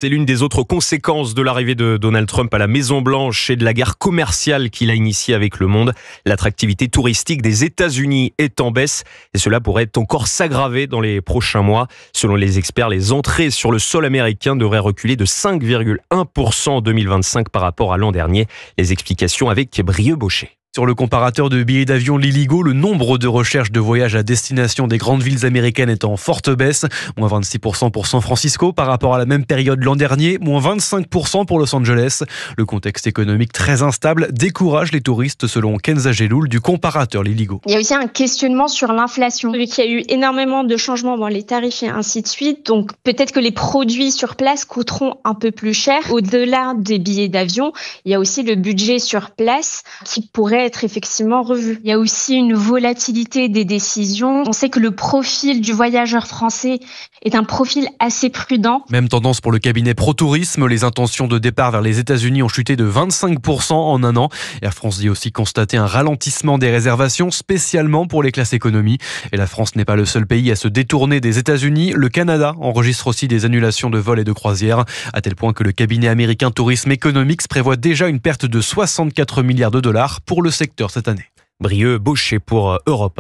C'est l'une des autres conséquences de l'arrivée de Donald Trump à la Maison-Blanche et de la guerre commerciale qu'il a initiée avec le monde. L'attractivité touristique des États-Unis est en baisse et cela pourrait encore s'aggraver dans les prochains mois. Selon les experts, les entrées sur le sol américain devraient reculer de 5,1% en 2025 par rapport à l'an dernier. Les explications avec Brieux Baucher. Sur le comparateur de billets d'avion Liligo, le nombre de recherches de voyages à destination des grandes villes américaines est en forte baisse. Moins 26% pour San Francisco par rapport à la même période l'an dernier. Moins 25% pour Los Angeles. Le contexte économique très instable décourage les touristes selon Kenza Geloul du comparateur Liligo. Il y a aussi un questionnement sur l'inflation. Vu qu'il y a eu énormément de changements dans les tarifs et ainsi de suite. Donc peut-être que les produits sur place coûteront un peu plus cher. Au-delà des billets d'avion, il y a aussi le budget sur place qui pourrait être effectivement revu. Il y a aussi une volatilité des décisions. On sait que le profil du voyageur français est un profil assez prudent. Même tendance pour le cabinet ProTourisme. Les intentions de départ vers les États-Unis ont chuté de 25% en un an. Air France dit aussi constater un ralentissement des réservations, spécialement pour les classes économie. Et la France n'est pas le seul pays à se détourner des États-Unis. Le Canada enregistre aussi des annulations de vols et de croisières, à tel point que le cabinet américain Tourisme Economics prévoit déjà une perte de 64 milliards de dollars pour le secteur cette année. Brieux Baucher pour Europe.